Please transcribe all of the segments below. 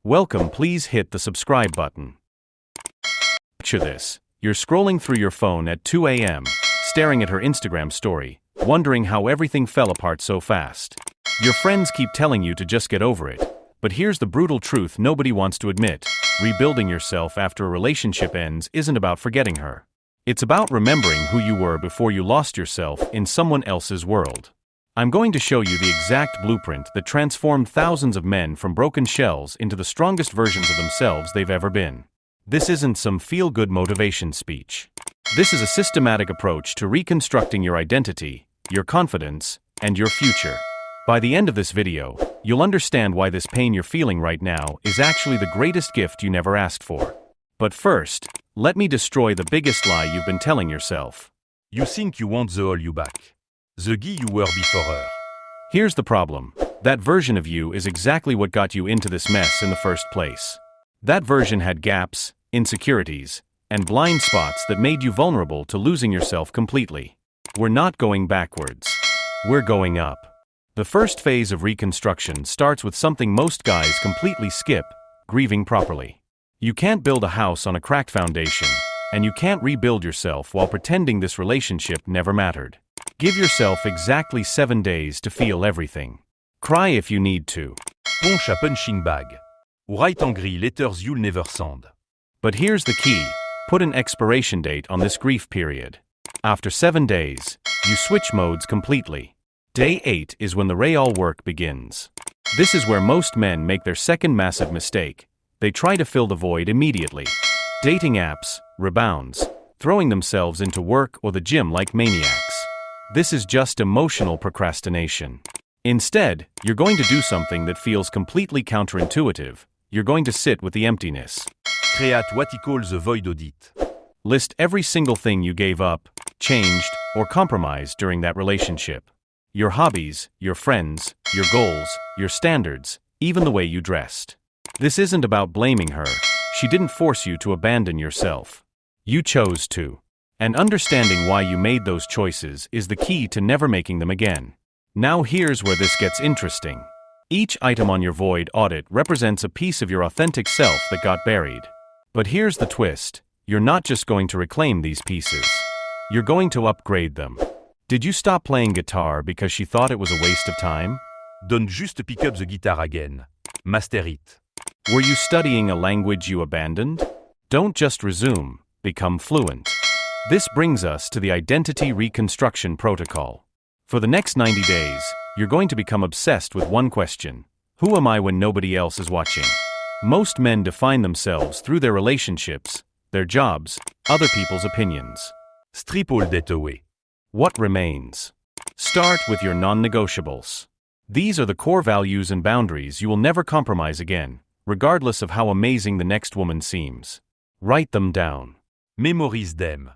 Welcome, please hit the subscribe button. Picture this. You're scrolling through your phone at 2 a.m., staring at her Instagram story, wondering how everything fell apart so fast. Your friends keep telling you to just get over it, but here's the brutal truth nobody wants to admit. Rebuilding yourself after a relationship ends isn't about forgetting her. It's about remembering who you were before you lost yourself in someone else's world. I'm going to show you the exact blueprint that transformed thousands of men from broken shells into the strongest versions of themselves they've ever been. This isn't some feel-good motivation speech. This is a systematic approach to reconstructing your identity, your confidence, and your future. By the end of this video, you'll understand why this pain you're feeling right now is actually the greatest gift you never asked for. But first, let me destroy the biggest lie you've been telling yourself. You think you want the all you back. The guy you were before her. Here's the problem. That version of you is exactly what got you into this mess in the first place. That version had gaps, insecurities, and blind spots that made you vulnerable to losing yourself completely. We're not going backwards. We're going up. The first phase of reconstruction starts with something most guys completely skip: grieving properly. You can't build a house on a cracked foundation, and you can't rebuild yourself while pretending this relationship never mattered. Give yourself exactly 7 days to feel everything. Cry if you need to. Punch a punching bag. Ou write angry letters you'll never send. But here's the key. Put an expiration date on this grief period. After 7 days, you switch modes completely. Day 8 is when the real work begins. This is where most men make their second massive mistake. They try to fill the void immediately. Dating apps, rebounds, throwing themselves into work or the gym like maniacs. This is just emotional procrastination. Instead, you're going to do something that feels completely counterintuitive. You're going to sit with the emptiness. Create what he calls the void audit. List every single thing you gave up, changed, or compromised during that relationship. Your hobbies, your friends, your goals, your standards, even the way you dressed. This isn't about blaming her. She didn't force you to abandon yourself. You chose to. And understanding why you made those choices is the key to never making them again. Now here's where this gets interesting. Each item on your void audit represents a piece of your authentic self that got buried. But here's the twist. You're not just going to reclaim these pieces. You're going to upgrade them. Did you stop playing guitar because she thought it was a waste of time? Don't just pick up the guitar again. Master it. Were you studying a language you abandoned? Don't just resume, become fluent. This brings us to the Identity Reconstruction Protocol. For the next 90 days, you're going to become obsessed with one question. Who am I when nobody else is watching? Most men define themselves through their relationships, their jobs, other people's opinions. Strip all that away. What remains? Start with your non-negotiables. These are the core values and boundaries you will never compromise again, regardless of how amazing the next woman seems. Write them down. Memorize them.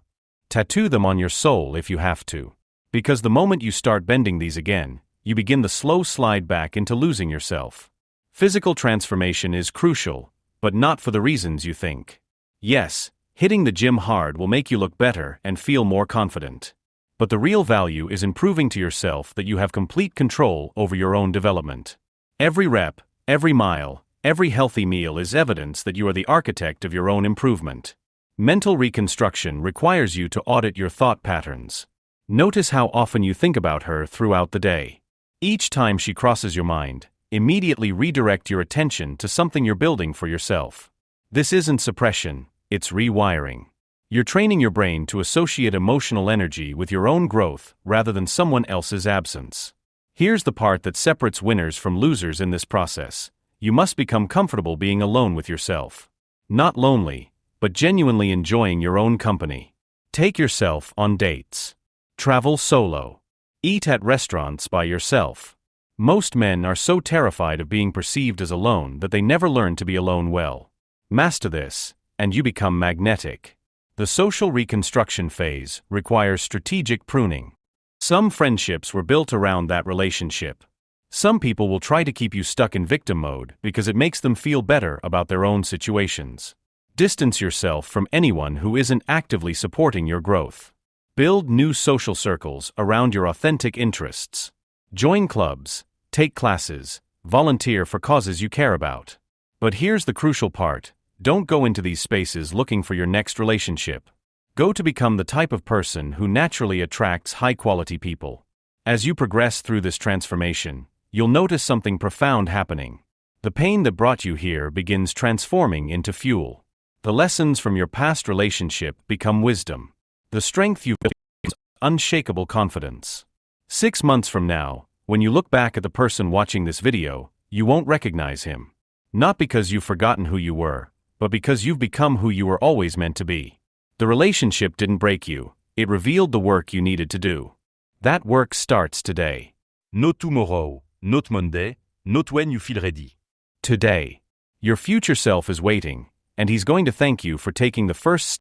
Tattoo them on your soul if you have to. Because the moment you start bending these again, you begin the slow slide back into losing yourself. Physical transformation is crucial, but not for the reasons you think. Yes, hitting the gym hard will make you look better and feel more confident. But the real value is in proving to yourself that you have complete control over your own development. Every rep, every mile, every healthy meal is evidence that you are the architect of your own improvement. Mental reconstruction requires you to audit your thought patterns. Notice how often you think about her throughout the day. Each time she crosses your mind, immediately redirect your attention to something you're building for yourself. This isn't suppression, it's rewiring. You're training your brain to associate emotional energy with your own growth rather than someone else's absence. Here's the part that separates winners from losers in this process. You must become comfortable being alone with yourself. Not lonely, but genuinely enjoying your own company. Take yourself on dates. Travel solo. Eat at restaurants by yourself. Most men are so terrified of being perceived as alone that they never learn to be alone well. Master this, and you become magnetic. The social reconstruction phase requires strategic pruning. Some friendships were built around that relationship. Some people will try to keep you stuck in victim mode because it makes them feel better about their own situations. Distance yourself from anyone who isn't actively supporting your growth. Build new social circles around your authentic interests. Join clubs, take classes, volunteer for causes you care about. But here's the crucial part. Don't go into these spaces looking for your next relationship. Go to become the type of person who naturally attracts high-quality people. As you progress through this transformation, you'll notice something profound happening. The pain that brought you here begins transforming into fuel. The lessons from your past relationship become wisdom. The strength you've built is unshakable confidence. 6 months from now, when you look back at the person watching this video, you won't recognize him. Not because you've forgotten who you were, but because you've become who you were always meant to be. The relationship didn't break you, it revealed the work you needed to do. That work starts today. Not tomorrow, not Monday, not when you feel ready. Today. Your future self is waiting, and he's going to thank you for taking the first step